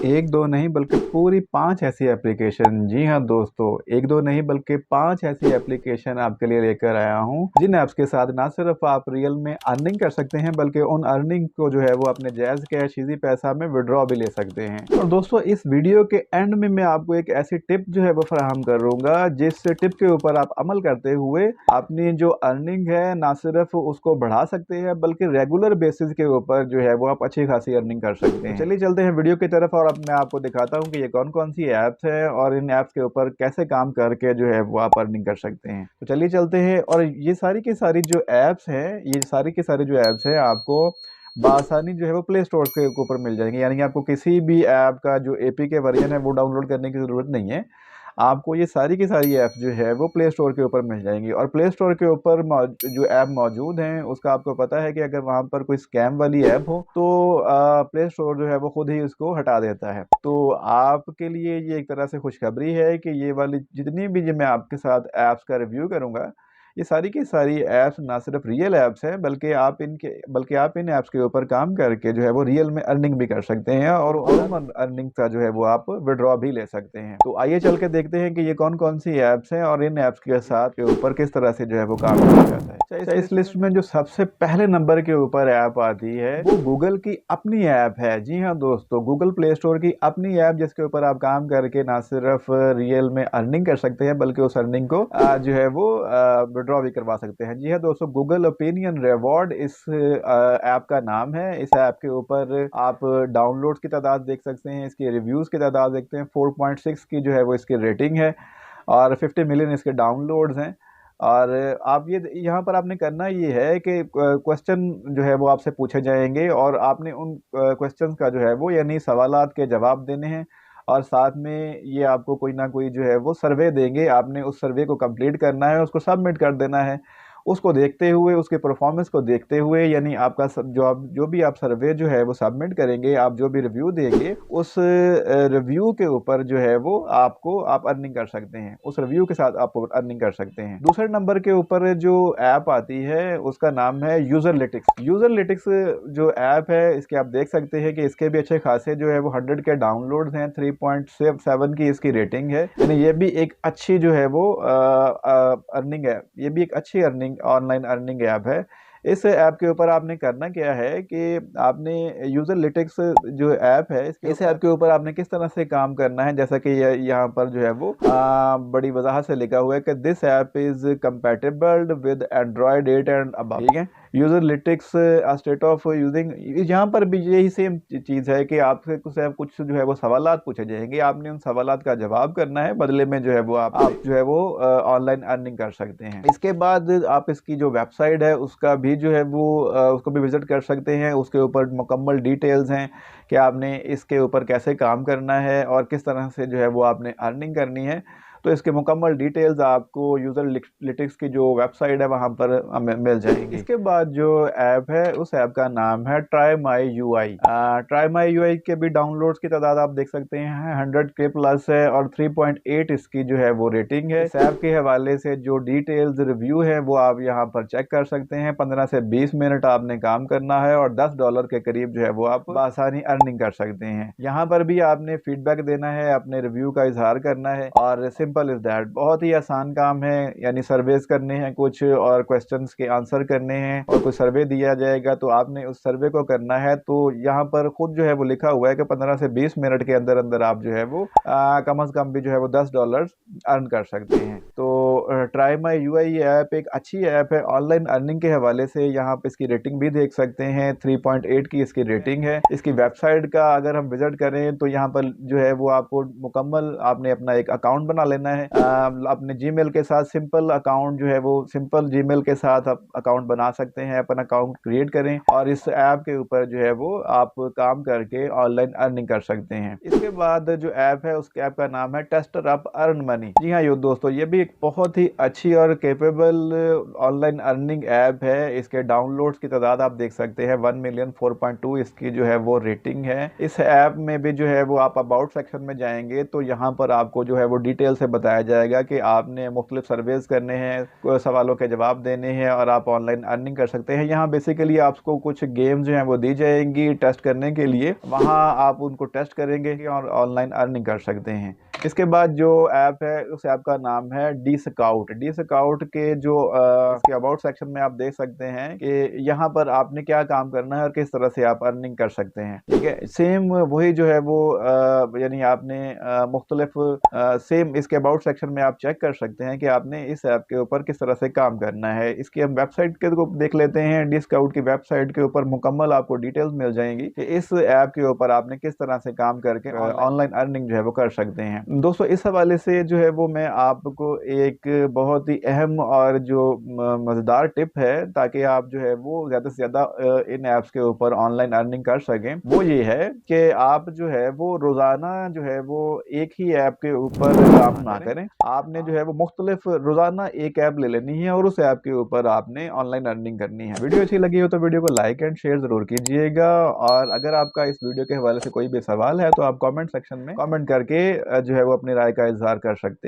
एक दो नहीं बल्कि पूरी 5 ऐसी एप्लीकेशन, जी हाँ दोस्तों, एक दो नहीं बल्कि 5 ऐसी एप्लीकेशन आपके लिए लेकर आया हूँ जिन ऐप्स के साथ ना सिर्फ आप रियल में अर्निंग कर सकते हैं बल्कि उन अर्निंग को जो है वो अपने जायज कैश इजी पैसा में विड्रॉ भी ले सकते हैं। और दोस्तों इस वीडियो के एंड में मैं आपको एक ऐसी टिप जो है वो फराहम करूंगा जिस टिप के ऊपर आप अमल करते हुए अपनी जो अर्निंग है ना सिर्फ उसको बढ़ा सकते हैं बल्कि रेगुलर बेसिस के ऊपर जो है वो आप अच्छी खासी अर्निंग कर सकते हैं। चलिए चलते हैं वीडियो की तरफ और अब मैं आपको दिखाता हूँ कि ये कौन कौन सी ऐप्स है और इन ऐप्स के ऊपर कैसे काम करके जो है वो आप अर्निंग कर सकते हैं। तो चलिए चलते हैं। और ये सारी की सारी जो ऐप्स हैं, ये सारी की सारी जो ऐप्स है आपको बआसानी जो है वो प्ले स्टोर के ऊपर मिल जाएंगे, यानी कि आपको किसी भी ऐप का जो एपीके वर्जन है वो डाउनलोड करने की ज़रूरत नहीं है। आपको ये सारी की सारी ऐप्स जो है वो प्ले स्टोर के ऊपर मिल जाएंगी। और प्ले स्टोर के ऊपर जो ऐप मौजूद हैं उसका आपको पता है कि अगर वहाँ पर कोई स्कैम वाली ऐप हो तो प्ले स्टोर जो है वो खुद ही उसको हटा देता है। तो आपके लिए ये एक तरह से खुशखबरी है कि ये वाली जितनी भी जो मैं आपके साथ ऐप्स का रिव्यू करूँगा, ये सारी की सारी ऐप्स ना सिर्फ रियल ऐप्स हैं बल्कि आप इन ऐप्स के ऊपर काम करके जो है वो रियल में अर्निंग भी कर सकते हैं और अर्निंग का जो है वो आप विड्रॉ भी ले सकते हैं। तो आइए चल के देखते हैं कि ये कौन कौन सी ऐप्स हैं और इन ऐप्स के साथ के ऊपर किस तरह से जो है वो काम किया जाता है। अच्छा, इस लिस्ट में जो सबसे पहले नंबर के ऊपर ऐप आती है वो गूगल की अपनी ऐप है। जी हाँ दोस्तों, गूगल प्ले स्टोर की अपनी ऐप जिसके ऊपर आप काम करके ना सिर्फ रियल में अर्निंग कर सकते हैं बल्कि उस अर्निंग को जो है वो विड्रॉ भी करवा सकते हैं। जी हाँ दोस्तों, गूगल ओपिनियन रिवॉर्ड इस ऐप का नाम है। इस ऐप के ऊपर आप डाउनलोड्स की तादाद देख सकते हैं, इसकी रिव्यूज़ की तादाद देखते हैं, 4.6 की जो है वो इसकी रेटिंग है और 50 मिलियन इसके डाउनलोड्स हैं। और आप ये यहाँ पर आपने करना ये है कि क्वेश्चन जो है वो आपसे पूछे जाएंगे और आपने उन क्वेश्चंस का जो है वो यानी सवालात के जवाब देने हैं और साथ में ये आपको कोई ना कोई जो है वो सर्वे देंगे। आपने उस सर्वे को कंप्लीट करना है, उसको सबमिट कर देना है। उसको देखते हुए, उसके परफॉर्मेंस को देखते हुए, यानी आपका जो भी आप सर्वे जो है वो सबमिट करेंगे, आप जो भी रिव्यू देंगे उस रिव्यू के ऊपर जो है वो आप अर्निंग कर सकते हैं। उस रिव्यू के साथ आप अर्निंग कर सकते हैं। दूसरे नंबर के ऊपर जो ऐप आती है उसका नाम है यूजरलिटिक्स। यूजरलिटिक्स जो ऐप है इसके आप देख सकते हैं कि इसके भी अच्छे खासे जो है वो 100 के डाउनलोड्स हैं, 3.7 की इसकी रेटिंग है, यानी ये भी एक अच्छी जो है वो अर्निंग है। ये भी एक अच्छी अर्निंग ऑनलाइन अर्निंग ऐप है। इस ऐप के ऊपर आपने करना क्या है कि आपने यूजरलिटिक्स जो ऐप है इस ऐप के ऊपर आपने किस तरह से काम करना है, जैसा कि यहाँ पर जो है वो बड़ी वजाहत से लिखा हुआ है कि this app is compatible with Android 8 and above. ठीक है, यूजरलिटिक्स स्टेट ऑफ यूजिंग, यहाँ पर भी यही सेम चीज़ है कि आपसे कुछ जो है वो सवालात पूछे जाएंगे, आपने उन सवालात का जवाब करना है, बदले में जो है वो आप जो है वो ऑनलाइन अर्निंग कर सकते हैं। इसके बाद आप इसकी जो वेबसाइट है उसका भी जो है वो उसको भी विजिट कर सकते हैं। उसके ऊपर मुकम्मल डिटेल्स हैं कि आपने इसके ऊपर कैसे काम करना है और किस तरह से जो है वो आपने अर्निंग करनी है। तो इसके मुकम्मल डिटेल्स आपको यूजरलिटिक्स की जो वेबसाइट है वहाँ पर मिल जाएंगी। इसके बाद जो ऐप है उस ऐप का नाम है try my UI. Try my UI के भी डाउनलोड्स की तादाद आप देख सकते हैं 100 के प्लस है और 3.8 इसकी जो है वो रेटिंग है। इस ऐप के हवाले से जो डिटेल्स रिव्यू है वो आप यहाँ पर चेक कर सकते हैं। 15 से 20 मिनट आपने काम करना है और $10 के करीब जो है वो आप आसानी अर्निंग कर सकते हैं। यहाँ पर भी आपने फीडबैक देना है, अपने रिव्यू का इजहार करना है और सिंपल इज दैट। बहुत ही आसान काम है, यानी सर्वेस करने हैं कुछ और क्वेश्चंस के आंसर करने हैं और कुछ सर्वे दिया जाएगा तो आपने उस सर्वे को करना है। तो यहाँ पर खुद जो है वो लिखा हुआ है कि 15 से 20 मिनट के अंदर अंदर आप जो है वो कम अज कम भी जो है वो $10 अर्न कर सकते हैं। तो ट्राई माई यूआई ऐप एक अच्छी ऐप है ऑनलाइन अर्निंग के हवाले से। यहाँ पे इसकी रेटिंग भी देख सकते हैं, 3.8 की इसकी रेटिंग है। इसकी वेबसाइट का अगर हम विजिट करें तो यहाँ पर जो है वो आपको मुकम्मल आपने अपना एक अकाउंट बना लेना है। अपने जीमेल के साथ सिंपल अकाउंट जो है वो सिंपल जीमेल के साथ आप अकाउंट बना सकते हैं। अपना अकाउंट क्रिएट करें और इस ऐप के ऊपर जो है वो आप काम करके ऑनलाइन अर्निंग कर सकते हैं। इसके बाद जो ऐप है उस ऐप का नाम है टेस्टर अप अर्न मनी। जी हाँ दोस्तों, ये भी एक बहुत बहुत ही अच्छी और कैपेबल ऑनलाइन अर्निंग ऐप है। इसके डाउनलोड्स की तादाद आप देख सकते हैं 1,000,4.2 इसकी जो है वो रेटिंग है। इस ऐप में भी जो है वो आप अबाउट सेक्शन में जाएंगे तो यहाँ पर आपको जो है वो डिटेल से बताया जाएगा कि आपने मुख्तलिफ सर्वेज करने हैं, सवालों के जवाब देने हैं और आप ऑनलाइन अर्निंग कर सकते हैं। यहाँ बेसिकली आपको कुछ गेम जो हैं वो दी जाएंगी टेस्ट करने के लिए, वहाँ आप उनको टेस्ट करेंगे और ऑनलाइन अर्निंग कर सकते हैं। इसके बाद जो ऐप है उस ऐप का नाम है डी स्काउट। डी स्काउट के जो इसके अबाउट सेक्शन में आप देख सकते हैं कि यहाँ पर आपने क्या काम करना है और किस तरह से आप अर्निंग कर सकते हैं। ठीक है, सेम वही जो है वो यानी आपने मुख्तलिफ सेम इसके अबाउट सेक्शन में आप चेक कर सकते हैं कि आपने इस ऐप के ऊपर किस तरह से काम करना है। इसकी हम वेबसाइट के देख लेते हैं। डी स्काउट की वेबसाइट के ऊपर मुकम्मल आपको डिटेल्स मिल जाएंगी कि इस ऐप के ऊपर आपने किस तरह से काम करके ऑनलाइन अर्निंग जो है वो कर सकते हैं। दोस्तों इस हवाले से जो है वो मैं आपको एक बहुत ही अहम और जो मजेदार टिप है ताकि आप जो है वो ज़्यादा से ज़्यादा इन ऐप्स के ऊपर ऑनलाइन अर्निंग कर सकें, वो ये है कि आप जो है वो रोज़ाना जो है वो एक ही ऐप के ऊपर काम ना करें। आपने जो है वो मुख्तलिफ रोज़ाना एक ऐप ले लेनी है और उस ऐप के ऊपर आपने ऑनलाइन अर्निंग करनी है। वीडियो अच्छी लगी हो तो वीडियो को लाइक एंड शेयर ज़रूर कीजिएगा और अगर आपका इस वीडियो के हवाले से कोई भी सवाल है तो आप कमेंट सेक्शन में कमेंट करके जो है वो अपनी राय का इजहार कर सकते हैं।